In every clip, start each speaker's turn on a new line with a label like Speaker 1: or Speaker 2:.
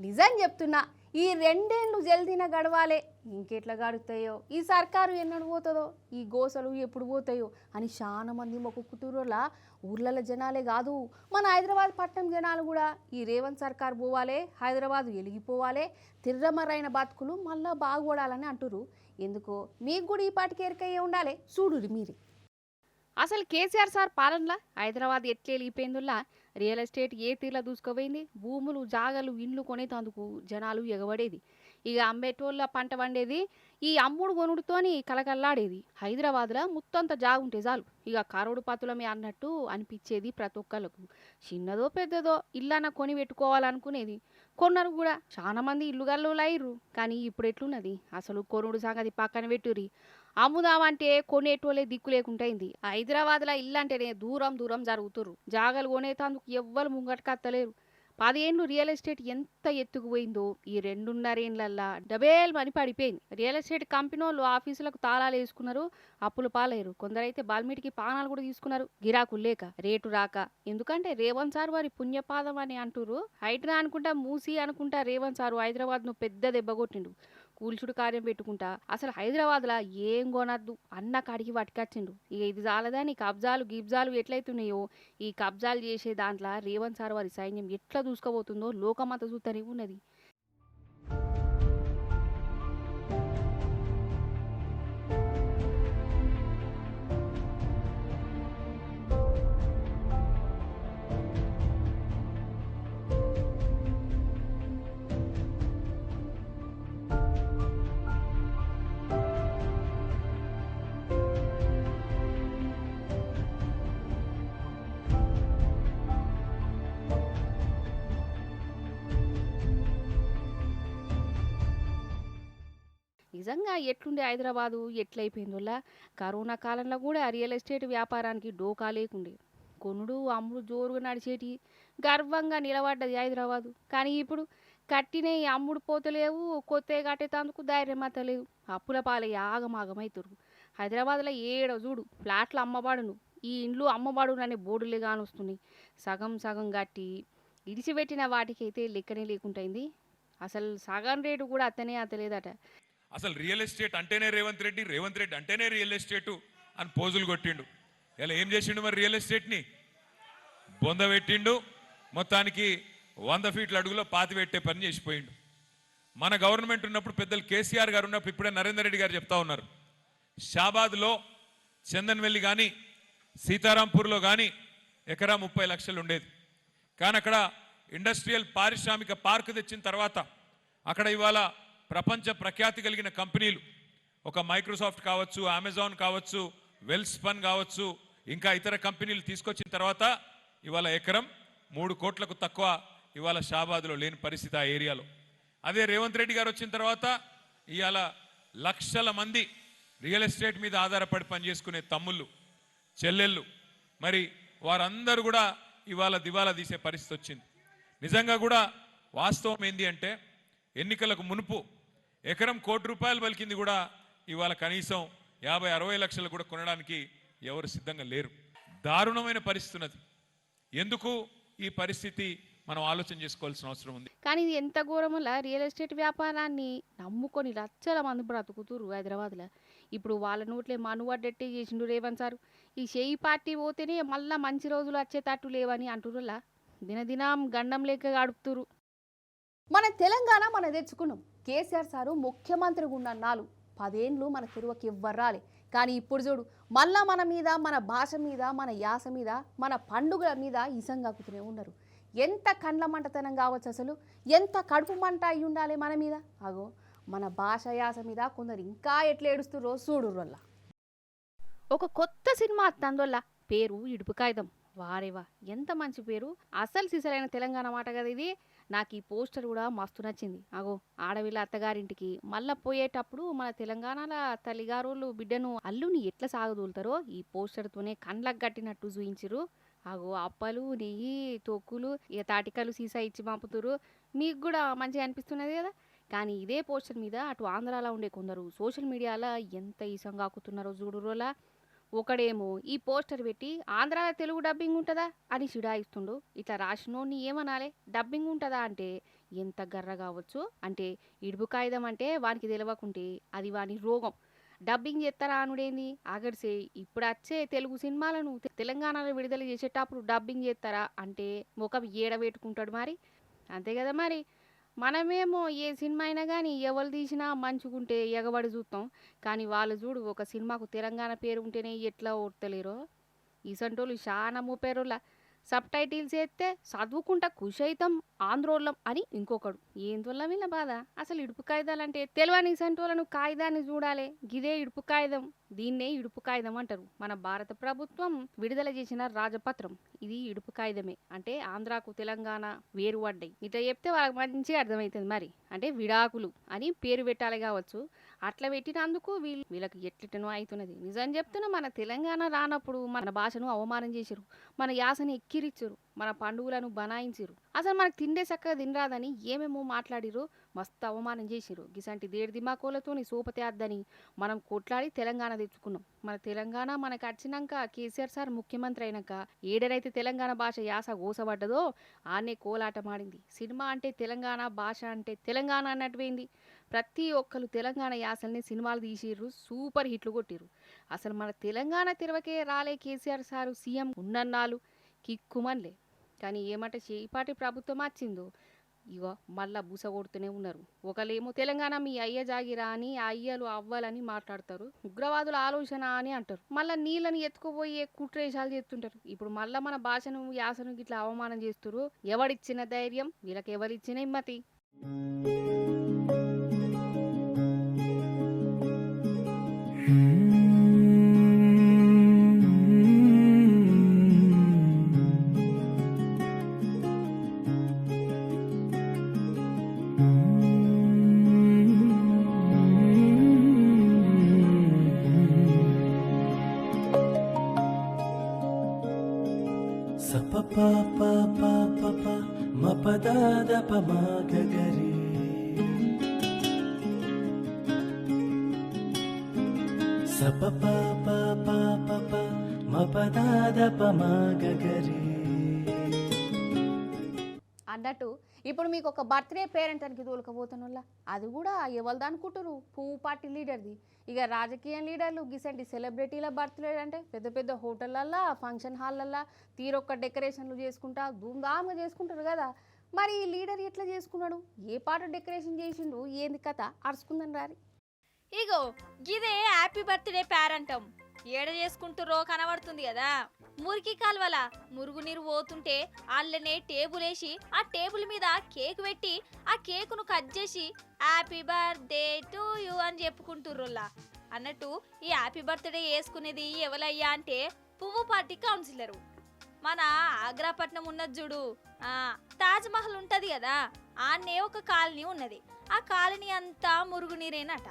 Speaker 1: నిజం చెప్తున్నా, ఈ రెండేళ్ళు జల్దిన గడవాలే, ఇంకెట్లా గడుస్తాయో, ఈ సర్కారు ఎన్నడు పోతుందో, ఈ గోసలు ఎప్పుడు పోతాయో అని చాలా మంది మొక్కుతురులా. ఊర్లలో జనాలే కాదు, మన హైదరాబాద్ పట్టణం జనాలు కూడా ఈ రేవంత్ సర్కార్ పోవాలే, హైదరాబాద్ వెలిగిపోవాలే, తిర్రమర్రైన బతుకులు మళ్ళా బాగుపడాలని అంటురు. ఎందుకో మీకు కూడా ఈ పాటికి ఎరకయ్యే ఉండాలి, చూడురి మీరే. అసలు కేసీఆర్ సార్ పాలనలా హైదరాబాద్ ఎట్లే వెళ్ళిపోయిందిలా, రియల్ ఎస్టేట్ ఏ తీర్లా దూసుకుపోయింది, భూములు జాగలు ఇండ్లు కొనేటందుకు జనాలు ఎగబడేది, ఇక అమ్మేటోళ్ళ పంట వండేది, ఈ అమ్ముడు కొనుడుతోని కలకల్లాడేది. హైదరాబాద్లో ముత్తంత జాగుంటే చాలు, ఇక కరోడు పతులమే అన్నట్టు అనిపించేది ప్రతి ఒక్కళ్ళకు. చిన్నదో పెద్దదో ఇల్లన్న కొని పెట్టుకోవాలనుకునేది. కొన్నారు కూడా, చాలా మంది ఇల్లు గల్లోలు అయ్యిర్రు. కానీ ఇప్పుడు ఎట్లున్నది, అసలు కొనుడు సంగతి పక్కన పెట్టుర్రి, అమ్ముదామంటే కొనేటోళ్ళే దిక్కు లేకుంటైంది. హైదరాబాద్లో ఇల్లు అంటేనే దూరం దూరం జరుగుతుర్రు, జాగలు కొనేటందుకు ఎవ్వరు ముంగటకత్తలేరు. 10 ఏళ్ళు రియల్ ఎస్టేట్ ఎంత ఎత్తుకుపోయిందో ఈ 2.5 ఏళ్ళల్లా డబేల్ మని పడిపోయింది. రియల్ ఎస్టేట్ కంపెనీలు ఆఫీసులకు తాళాలు వేసుకున్నారు, అప్పులు పాలయ్యారు. కొందరైతే బాల్మీటికి పానాలు కూడా తీసుకున్నారు, గిరాకులు లేక, రేటు రాక. ఎందుకంటే రేవంత్ సార్ వారి పుణ్యపాదం అని అంటుర్రు. హైడ్రా అనుకుంటా, మూసి అనుకుంటా రేవంత్ సారు హైదరాబాద్ను పెద్ద దెబ్బ కొట్టిండు, కూల్చుడు కార్యం పెట్టుకుంటా. అసలు హైదరాబాద్లో ఏం కొనద్దు అన్న కాడికి పట్టుకొచ్చిండు. ఇక ఇది చాలదని కబ్జాలు గిబ్జాలు ఎట్లయితున్నాయో, ఈ కబ్జాలు చేసే దాంట్లో రేవంత్ సార్ వారి సైన్యం ఎట్లా దూసుకుపోతుందో లోకమంతా చూస్తూనే ఉన్నది. నిజంగా ఎట్లుండే హైదరాబాదు, ఎట్లయిపోయిందోలా. కరోనా కాలంలో కూడా రియల్ ఎస్టేట్ వ్యాపారానికి డోకా లేకుండే, కొనుడు అమ్ముడు జోరుగా నడిచేటి, గర్వంగా నిలబడ్డది హైదరాబాదు. కానీ ఇప్పుడు కట్టిన అమ్ముడు పోతలేవు, కొత్త కట్టేటందుకు ధైర్యం అత్తలేదు, అప్పుల పాలయ్యి ఆగమాగమవుతురు. హైదరాబాద్లో ఏడో చూడు ఫ్లాట్లు అమ్మబడును, ఈ ఇండ్లు అమ్మబడును అనే బోర్డులే కానొస్తున్నాయి. సగం సగం కట్టి ఇడిచిపెట్టిన వాటికైతే లెక్కనే లేకుంటైంది. అసలు సగం రేటు కూడా అత్తనే అత్తలేదట.
Speaker 2: అసలు రియల్ ఎస్టేట్ అంటేనే రేవంత్ రెడ్డి, రేవంత్ రెడ్డి అంటేనే రియల్ ఎస్టేటు అని పోజులు కొట్టిండు. ఇలా ఏం చేసిండు మరి రియల్ ఎస్టేట్ని బొందబెట్టిండు, మొత్తానికి 100 ఫీట్ల అడుగులో పాతి పెట్టే పని చేసిపోయిండు. మన గవర్నమెంట్ ఉన్నప్పుడు పెద్దలు కేసీఆర్ గారు ఉన్నప్పుడు ఇప్పుడే నరేందర్ రెడ్డి గారు చెప్తా ఉన్నారు, షాబాద్లో చందన్వెల్లి కానీ సీతారాంపూర్లో కానీ ఎకరా 30 లక్షలు ఉండేది. కానీ అక్కడ ఇండస్ట్రియల్ పారిశ్రామిక పార్క్ తెచ్చిన తర్వాత అక్కడ ఇవాళ ప్రపంచ ప్రఖ్యాతి కలిగిన కంపెనీలు, ఒక మైక్రోసాఫ్ట్ కావచ్చు, అమెజాన్ కావచ్చు, వెల్స్పన్ కావచ్చు, ఇంకా ఇతర కంపెనీలు తీసుకొచ్చిన తర్వాత ఇవాళ ఎకరం 3 కోట్లకు తక్కువ ఇవాళ షాబాద్లో లేని పరిస్థితి ఆ ఏరియాలో. అదే రేవంత్ రెడ్డి గారు వచ్చిన తర్వాత ఇవాళ లక్షల మంది రియల్ ఎస్టేట్ మీద ఆధారపడి పనిచేసుకునే తమ్ముళ్ళు చెల్లెళ్ళు, మరి వారందరూ కూడా ఇవాళ దివాలా తీసే పరిస్థితి వచ్చింది. నిజంగా కూడా వాస్తవం ఏంది అంటే, ఎన్నికలకు మునుపు ఎకరం ₹1 కోటి పలికింది కూడా ఇవాళ కనీసం 50-60 లక్షలు కూడా కొనడానికి ఎవరు సిద్ధంగా లేరు. దారుణమైన పరిస్థితి ఉన్నది. ఎందుకు ఈ పరిస్థితి మనం ఆలోచన చేసుకోవాల్సిన అవసరం ఉంది.
Speaker 1: కానీ ఇది ఎంత ఘోరమలా, రియల్ ఎస్టేట్ వ్యాపారాన్ని నమ్ముకొని లక్షల మంది బ్రతుకుతురు హైదరాబాద్లో. ఇప్పుడు వాళ్ళ నోట్లే మనువడ్డట్టే చేసిండు రేవంత్ సారు. ఈ షేయి పార్టీ పోతేనే మళ్ళా మంచి రోజులు వచ్చేటట్టు లేవని అంటురులా, దినదినం గండం లేక గడుపుతురు. మన తెలంగాణ మనం తెచ్చుకున్నాం, కేసీఆర్ సారు ముఖ్యమంత్రిగా ఉన్న 10 ఏళ్ళు మన తిరువకి ఎవ్వరాలి. కానీ ఇప్పుడు చూడు, మళ్ళా మన మీద, మన భాష మీద, మన యాస మీద, మన పండుగల మీద ఇసంగాకుతూనే ఉన్నారు. ఎంత కండ్ల మంటతనం కావచ్చు, అసలు ఎంత కడుపు మంట అయి ఉండాలి మన మీద. అగో మన భాష యాస మీద కొందరు ఇంకా ఎట్లా ఏడుస్తుర్రో చూడుర్రల్ల. ఒక కొత్త సినిమా అత్తందోళ్ళ, పేరు ఇడుపు కాగితం. వారేవా ఎంత మంచి పేరు, అసలు సిసలైన తెలంగాణ మాట కదా ఇది. నాకు ఈ పోస్టర్ కూడా మస్తు నచ్చింది. అగో ఆడవిల్ల అత్తగారింటికి మళ్ళా పోయేటప్పుడు మన తెలంగాణలో తల్లిగారోళ్ళు బిడ్డను అల్లుని ఎట్లా సాగదూలుతారో ఈ పోస్టర్తోనే కండ్లకు కట్టినట్టు చూయించిరు. అగో అప్పలు, నెయ్యి, తొక్కులు, ఇక తాటికలు సీసా ఇచ్చి పంపుతురు. మీకు కూడా మంచిగా అనిపిస్తున్నది కదా. కానీ ఇదే పోస్టర్ మీద అటు ఆంధ్రాలో ఉండే కొందరు సోషల్ మీడియాలో ఎంత ఈసంగాకుతున్నారో చూడురోలా. ఒకడేమో ఈ పోస్టర్ పెట్టి ఆంధ్రాలో తెలుగు డబ్బింగ్ ఉంటుందా అని చిడాయిస్తుండు. ఇట్లా రాసినోడిని ఏమనాలి, డబ్బింగ్ ఉంటుందా అంటే ఎంత గర్ర కావచ్చు అంటే ఇడుపు కాగితం అంటే వానికి తెలవకుంటే అది వాని రోగం. డబ్బింగ్ చేస్తారా అనుడేంది ఆగడిసే ఇప్పుడు వచ్చే తెలుగు సినిమాలను తెలంగాణలో విడుదల చేసేటప్పుడు డబ్బింగ్ చేస్తారా అంటే ముఖం ఏడబెట్టుకుంటాడు మరి. అంతే కదా మరి. మనమేమో ఏ సినిమా అయినా కానీ ఎవరు తీసినా మంచుకుంటే ఎగబడి చూస్తాం. కానీ వాళ్ళు చూడు ఒక సినిమాకు తెలంగాణ పేరు ఉంటేనే ఎట్లా ఓడతలేరో. ఈసంటోళ్ళు చాలా ముప్పేరోళ్ళ సబ్ టైటిల్స్ వేస్తే చదువుకుంటా ఖుషి అవుతాం ఆంధ్రోళ్ళం అని ఇంకొకడు. ఏందోళ్ళ వీళ్ళ బాధ. అసలు ఇడుపు కాగితాలంటే తెలియని ఈసంటోళ్ళను కాగితాన్ని చూడాలి. గిదే ఇడుపు కాగితం. దీన్నే ఇడుపు కాగితం అంటారు. మన భారత ప్రభుత్వం విడుదల చేసిన రాజపత్రం ఇది ఇడుపు కాగితమే. అంటే ఆంధ్రాకు తెలంగాణ వేరు పడ్డాయి ఇట్లా చెప్తే వాళ్ళకి మంచిగా అర్థమవుతుంది మరి. అంటే విడాకులు అని పేరు పెట్టాలి కావచ్చు. అట్లా పెట్టినందుకు వీళ్ళకి ఎట్లనో అవుతున్నది. నిజం చెప్తున్నా మన తెలంగాణ రానప్పుడు మన భాషను అవమానం చేసిరు, మన యాసని ఎక్కిరిచ్చారు, మన పండుగలను బనాయించారు. అసలు మనకు తిండే చక్కగా తినరాదని ఏమేమో మాట్లాడిరు, మస్తు అవమానం చేసిరు. గిసంటి దేడి దిమాకోలతోని సోపతే అద్దని మనం కొట్లాడి తెలంగాణ తెచ్చుకున్నాం. మన తెలంగాణ మనకు వచ్చినాక కేసీఆర్ సార్ ముఖ్యమంత్రి అయినాక ఏడరైతే తెలంగాణ భాష యాస గోసపడ్డదో ఆనే కోలాటమాడింది. సినిమా అంటే తెలంగాణ, భాష అంటే తెలంగాణ అన్నట్టుపోయింది. ప్రతి ఒక్కరు తెలంగాణ యాసల్ని సినిమాలు తీసిర్రు, సూపర్ హిట్లు కొట్టిర్రు. అసలు మన తెలంగాణ తిరవకే రాలే కేసీఆర్ సారు సీఎం ఉన్నన్నాళ్ళు కిక్కుమన్లే. కానీ ఏమంటే చేపాటి ప్రభుత్వం వచ్చిందో ఇగో మళ్ళా బుస కొడుతూనే ఉన్నారు. ఒకళ్ళేమో తెలంగాణ మీ అయ్య జాగిరా అని అయ్యలు అవ్వాలని మాట్లాడతారు, ఉగ్రవాదుల ఆలోచన అని అంటారు. మళ్ళీ నీళ్ళని ఎత్తుకుపోయి కుట్రేషాలు చేస్తుంటారు. ఇప్పుడు మళ్ళీ మన భాషను యాసను ఇట్లా అవమానం చేస్తున్నారు. ఎవడిచ్చిన ధైర్యం వీళ్ళకి, ఎవరిచ్చిన హిమ్మతి? అన్నట్టు ఇప్పుడు మీకు ఒక బర్త్డే పేరెంట్ అని తోలుకపోతున్నోళ్ళ అది కూడా ఎవరిది అనుకుంటారు? పువ్వు పార్టీ లీడర్ది. ఇక రాజకీయ లీడర్లు గిసంటి సెలబ్రిటీల బర్త్డే అంటే పెద్ద పెద్ద హోటళ్ళల్లో, ఫంక్షన్ హాల్లల్లో తీరొక్క డెకరేషన్లు చేసుకుంటా ధూమ్ధామ్గా చేసుకుంటారు కదా. మరి ఈ లీడర్ ఎట్లా చేసుకున్నాడు? ఏ పాట డెకరేషన్ చేసిండు? ఏంది కథ? అరుచుకుందని రారి.
Speaker 3: ఇగో గిదే హ్యాపీ బర్త్డే పేరంటం. ఏడ చేసుకుంటురో కనబడుతుంది కదా. మురికి కాల్వల మురుగునీరు పోతుంటే అల్లనే టేబుల్ వేసి ఆ టేబుల్ మీద కేక్ పెట్టి ఆ కేకును కట్ చేసి హ్యాపీ బర్త్డే టు యూ అని చెప్పుకుంటుర్రోలా. అన్నట్టు ఈ హ్యాపీ బర్త్డే వేసుకునేది ఎవలయ్యా అంటే పువ్వు పార్టీ కౌన్సిలరు. మన ఆగ్రాపట్నం ఉన్నది చూడు, తాజ్ మహల్ ఉంటది కదా, ఆన్నే ఒక కాలనీ ఉన్నది. ఆ కాలనీ అంతా మురుగునీరేనట.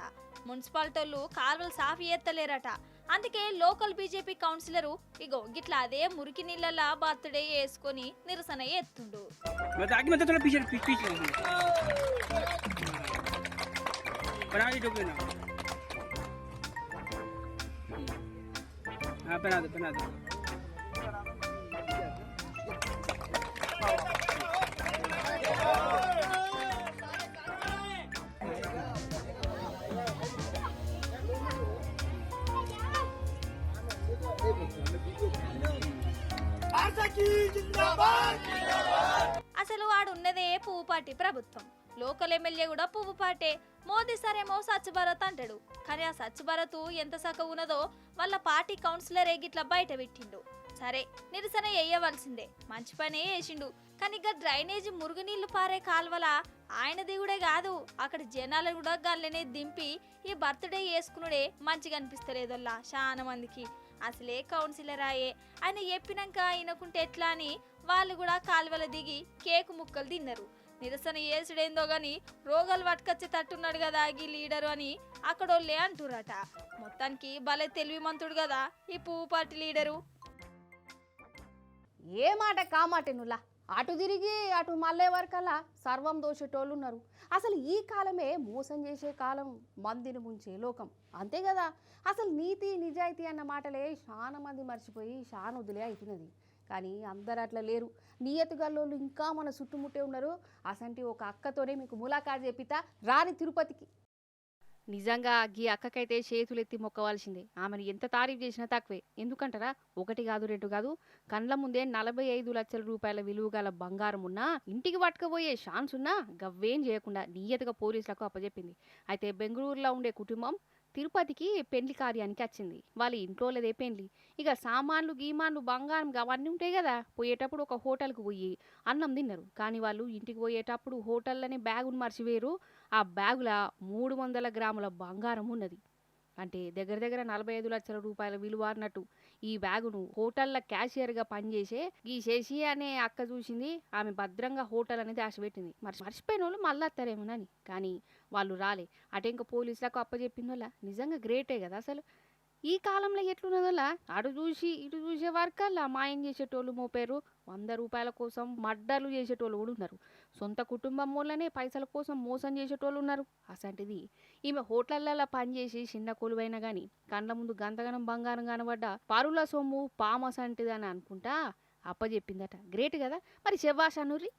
Speaker 3: మున్సిపాలిటీలు కాలువలు సాఫ్ చేస్తలేరట. అందుకే లోకల్ బీజేపీ కౌన్సిలరు ఇగో గిట్లా అదే మురికి నీళ్ళ బర్త్డే వేసుకొని నిరసన ఎత్తుండు. అసలు వాడున్నదే పువ్వు పార్టీ ప్రభుత్వం. లోకల్ ఎమ్మెల్యే కూడా పువ్వు పార్టీ. మోదీ సారేమో స్వచ్ఛ భారత్ అంటాడు. కానీ ఆ స్వచ్ఛ భారత్ ఎంత సక్క ఉన్నదో వాళ్ళ పార్టీ కౌన్సిలర్ గిట్లా బయట పెట్టిండు. సరే నిరసన వేయవలసిందే, మంచి పనే వేసిండు. కానీ ఇక డ్రైనేజీ మురుగునీళ్లు పారే కాల్వల ఆయన దిగుడే కాదు, అక్కడ జనాలు కూడా గల్లనే దింపి ఈ బర్త్డే వేసుకున్నాడే మంచిగా అనిపిస్తలేదల్లా చాలా మందికి. అసలే కౌన్సిలర్ అయ్యే ఆయన చెప్పినాక అయినకుంటే ఎట్లా అని వాళ్ళు కూడా కాలువల దిగి కేకు ముక్కలు తిన్నారు. నిరసన చేసుడేందో గాని రోగాలు పట్టుకొచ్చి తట్టున్నాడు కదా ఈ లీడరు అని అక్కడోళ్ళే అంటురట. మొత్తానికి భలే తెలివిమంతుడు కదా ఈ పువ్వు పార్టీ లీడరు.
Speaker 1: ఏ మాట కామాటెనులా, అటు తిరిగి అటు మళ్ళే వరకల్లా సర్వం దోషేటోళ్ళు ఉన్నారు. అసలు ఈ కాలమే మోసం చేసే కాలం, మందిని ముంచే లోకం. అంతే కదా. అసలు నీతి నిజాయితీ అన్న మాటలే చాలా మంది మర్చిపోయి చాలా వదిలే అవుతున్నది. కానీ అందరు అట్లా లేరు. నియతిగల్లోళ్ళు ఇంకా మన చుట్టుముట్టే ఉన్నారు. అసంటి ఒక అక్కతోనే మీకు ములాఖాత్ చెప్పితా రాని తిరుపతికి. నిజంగా గీ అక్కకైతే చేతులెత్తి మొక్కవలసిందే. ఆమెను ఎంత తారీఫ్ చేసినా తక్కువే. ఎందుకంటారా, ఒకటి కాదు రెండు కాదు, కండ్ల ముందే 45 లక్షల రూపాయల విలువ గల బంగారం ఉన్నా, ఇంటికి పట్టుకుపోయే ఛాన్స్ ఉన్నా గవ్వేం చేయకుండా నియతగా పోలీసులకు అప్పచెప్పింది. అయితే బెంగళూరులో ఉండే కుటుంబం తిరుపతికి పెండ్లి కార్యానికి వచ్చింది. వాళ్ళ ఇంట్లోలేదే పెండ్లి. ఇక సామాన్లు గీమాన్లు బంగారం అవన్నీ ఉంటాయి కదా. పోయేటప్పుడు ఒక హోటల్కి పోయి అన్నం తిన్నారు. కానీ వాళ్ళు ఇంటికి పోయేటప్పుడు హోటల్లోనే బ్యాగును మర్చిపోయారు. ఆ బ్యాగుల 300 గ్రాముల బంగారం ఉన్నది. అంటే దగ్గర దగ్గర 45 లక్షల రూపాయల విలువ అన్నట్టు. ఈ బ్యాగును హోటల్లో క్యాషియర్గా పనిచేసే ఈ శశి అనే అక్క చూసింది. ఆమె భద్రంగా హోటల్ అనేది దాచిపెట్టింది. మర్చిపోయిన వాళ్ళు మళ్ళీ వస్తారేమోనని. కానీ వాళ్ళు రాలే. అటే ఇంకా పోలీసులకు అప్పచెప్పిన వాళ్ళ నిజంగా గ్రేటే కదా అసలు. ఈ కాలంలో ఎట్లున్నదోలా అటు చూసి ఇటు చూసే వరకల్లా మాయం చేసేటోళ్ళు మోపారు. 100 రూపాయల కోసం మర్డర్లు చేసేటోళ్ళు కూడా ఉన్నారు. సొంత కుటుంబం వల్లనే పైసల కోసం మోసం చేసేటోళ్ళు ఉన్నారు. అసంటిది ఈమె హోటళ్లలో పనిచేసి చిన్న కొలువైనా కానీ కండ్ల ముందు గంతగనం బంగారం కనబడ్డ పరుల సొమ్ము పామసంటిదని అనుకుంటా అప్పచెప్పిందట. గ్రేట్ కదా మరి. శభాష్ అనుర్రి.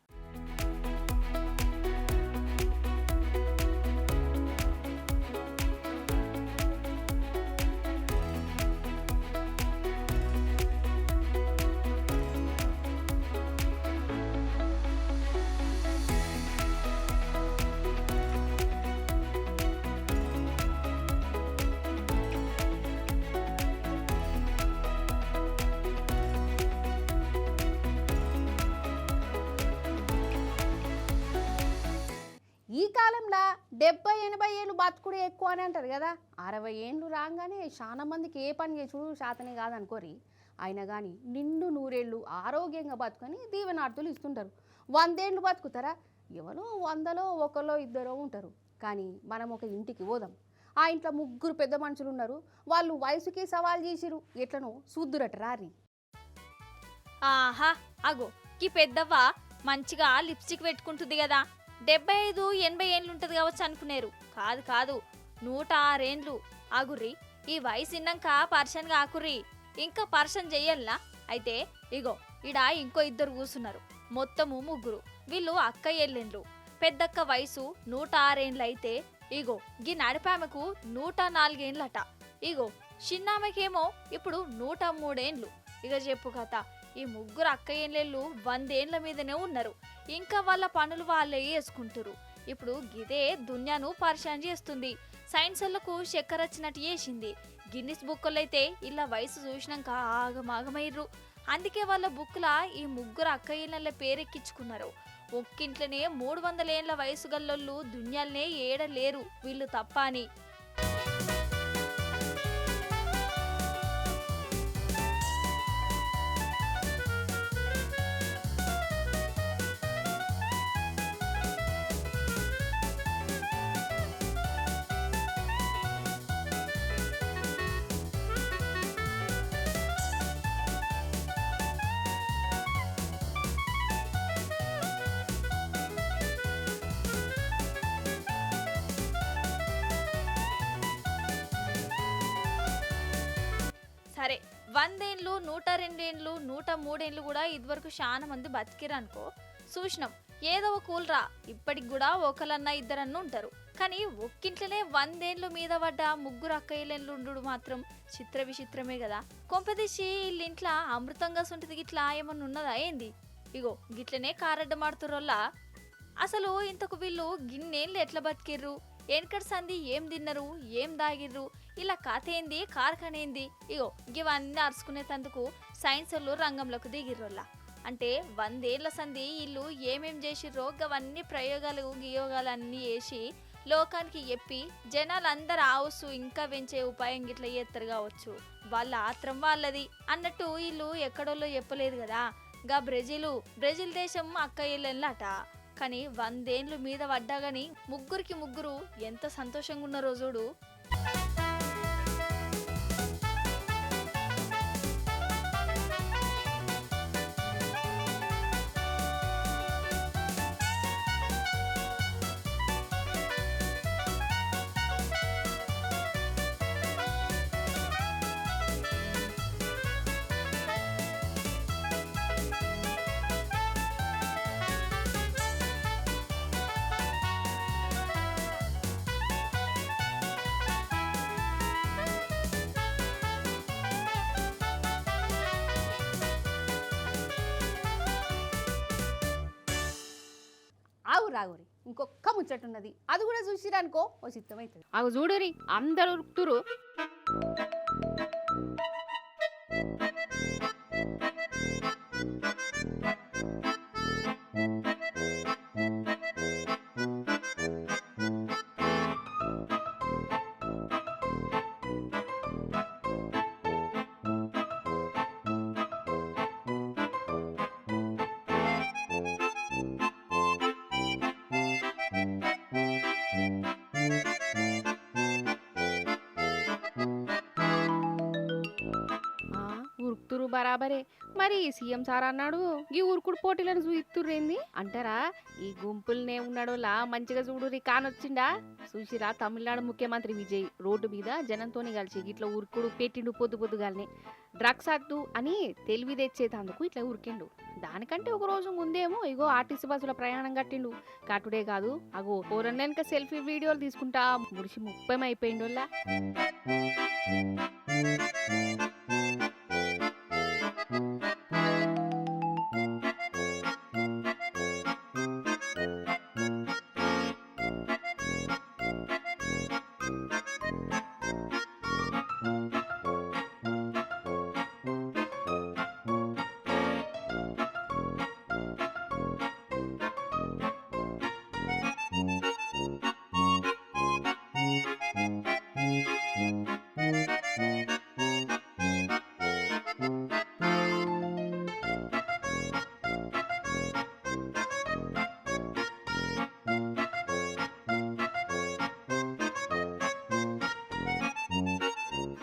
Speaker 1: ఈ కాలంలో 70-80 ఏళ్ళు బతుకుడు ఎక్కువ అని అంటారు కదా. 60 ఏళ్ళు రాగానే చాలా మందికి ఏ పని చేసుడు శాతనే కాదనుకోరి. అయినా కానీ నిండు 100 ఏళ్ళు ఆరోగ్యంగా బతుకొని దీవెనార్థులు ఇస్తుంటారు. 100 ఏళ్ళు బతుకుతారా? ఎవరో 100లో ఒకరో ఇద్దరో ఉంటారు. కానీ మనం ఒక ఇంటికి పోదాం. ఆ ఇంట్లో 3 పెద్ద మనుషులు ఉన్నారు. వాళ్ళు వయసుకి సవాల్ చేసిరు. ఎట్లనో చూద్దురట రారి.
Speaker 3: ఆహా అగో ఈ పెద్దవ్వ మంచిగా లిప్స్టిక్ పెట్టుకుంటుంది కదా. 75-80 ఏండ్లు ఉంటుంది కావచ్చు అనుకునేరు. కాదు కాదు, 106 ఏండ్లు. ఆగుర్రి, ఈ వయసు ఇన్నాక పర్షన్ కాకుర్రి. ఇంకా పర్షన్ చెయ్యాలనా? అయితే ఇగో ఇడ ఇంకో 2 కూర్చున్నారు. మొత్తము 3. వీళ్ళు అక్క ఎల్లెండ్లు. పెద్దక్క వయసు 106 ఏండ్లు అయితే ఇగో గీ నడిపామెకు 104 ఏండ్లట. ఇగో చిన్నామెకేమో ఇప్పుడు 103 ఏండ్లు. ఇక చెప్పు కథ. ఈ 3 అక్క ఏళ్ళెళ్ళు 100 ఏండ్ల మీదనే ఉన్నారు. ఇంకా వాళ్ళ పనులు వాళ్ళే వేసుకుంటారు. ఇప్పుడు గిదే దున్యాను పరిశాన్ చేస్తుంది. సైన్స్ వాళ్ళకు చక్కెర వచ్చినట్టు చేసింది. గిన్నిస్ బుక్కులు అయితే ఇలా వయసు చూసినాక ఆగమాగమయ్యారు. అందుకే వాళ్ళ బుక్లా ఈ 3 అక్క ఏళ్ళ పేరెక్కించుకున్నారు. ఒక్కింట్లోనే 300 ఏండ్ల వయసు గల్లోళ్ళు దున్యాలనే ఏడలేరు వీళ్ళు తప్ప అని. సరే 100 ఏండ్లు 102 ఏండ్లు 103 ఏండ్లు కూడా ఇదివరకు చాలా మంది బతికిరనుకో చూసినాం. ఏదో కూలరా ఇప్పటికి కూడా ఒకళ్ళన్నా ఇద్దరన్నా ఉంటారు. కానీ ఒక్కింట్లోనే 100 ఏండ్లు మీద పడ్డ 3 అక్కయ్యలు ఉండు మాత్రం చిత్ర విచిత్రమే కదా. కొంపదీసి వీళ్ళింట్లా అమృతంగా సుంటిది గిట్లా ఏమన్నా ఉన్నదా ఏంది? ఇగో గిట్లనే కారడ్డ మాడుతురోల్లా. అసలు ఇంతకు వీళ్ళు గిన్నేళ్ళు ఎట్లా బతికిర్రు? ఎనకటి సంది ఏం తిన్నరు, ఏం దాగిర్రు, ఇలా కథ ఏంది, కార్ఖానేంది? ఇగో ఇవన్నీ అరుచుకునేందుకు సైన్స్ వాళ్ళు రంగంలోకి దిగిర్రోల్లా. అంటే 100 ఏళ్ల సంది వీళ్ళు ఏమేం చేసిర్రో గవన్నీ ప్రయోగాలు గియోగాలు అన్నీ వేసి లోకానికి చెప్పి జనాలందరూ ఆవుసు ఇంకా పెంచే ఉపాయం గిట్లా చేస్తారు కావచ్చు. వాళ్ళ ఆత్రం వాళ్ళది అన్నట్టు వీళ్ళు ఎక్కడోళ్ళో చెప్పలేదు కదా. గా బ్రెజిల్ దేశం అక్క ఇళ్ళట. కానీ 100 ఏండ్లు మీద పడ్డా గాని 3కి 3 ఎంత సంతోషంగా ఉన్నారో చూడు.
Speaker 1: ఆగురి ఇంకొక ముచ్చట్టున్నది, అది కూడా చూసిరనుకో ఓ చిత్తమవుతుంది. అవి చూడురి అందరు ఉరుకుతురు. ఉరుకుతురు బరాబరే. మరి సీఎం సార్ అన్నాడు ఈ ఉరుకుడు పోటీలను చూయిస్తుర్రేంది అంటారా? ఈ గుంపులనే ఉన్నాడోలా మంచిగా చూడురి కానొచ్చిండా. చూసిరా తమిళనాడు ముఖ్యమంత్రి విజయ్ రోడ్డు మీద జనంతోని కలిసి ఇట్లా ఉరుకుడు పెట్టిండు పొద్దుగాలని. డ్రగ్స్ అద్దు అని తెలివి తెచ్చేటందుకు ఇట్లా ఉరికిండు. దానికంటే ఒక రోజు ముందేమో ఇగో ఆర్టీసీ బస్సుల ప్రయాణం కట్టిండు. కట్టుడే కాదు అగో పోరన్నెనక సెల్ఫీ వీడియోలు తీసుకుంటా ముడిసి 30 అయిపోయిండోల్లా.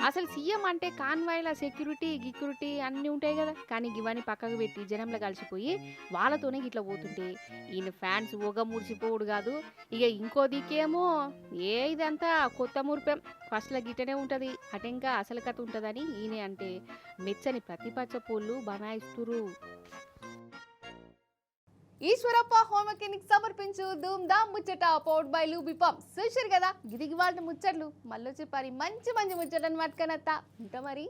Speaker 1: అసలు సీఎం అంటే కాన్వాయ్ల సెక్యూరిటీ గిక్యూరిటీ అన్నీ ఉంటాయి కదా, కానీ ఇవన్నీ పక్కకు పెట్టి జనంలో కలిసిపోయి వాళ్ళతోనే ఇట్లా పోతుంటే ఈయన ఫ్యాన్స్ ఒగ ముడిచిపోవుడు కాదు. ఇక ఇంకో దిక్కేమో ఇదంతా కొత్త మురిపం ఫస్ట్లో గిట్టనే ఉంటుంది అటెంకా అసలు కథ ఉంటుందని ఈయన అంటే మెచ్చని ప్రతిపక్ష పోళ్ళు బనాయిస్తురు. ఈశ్వరప్ప హోమ్ మెకానిక్ సమర్పించు ధూమ్ ధామ్ ముచ్చట పౌడ్ బై లూబీ పంప్. చూశారు కదా గిదిగి వాళ్ళ ముచ్చట్లు. మళ్ళీ చెప్పారి మంచి మంచి ముచ్చటని పట్టుకనత్తా ఉంటా మరి.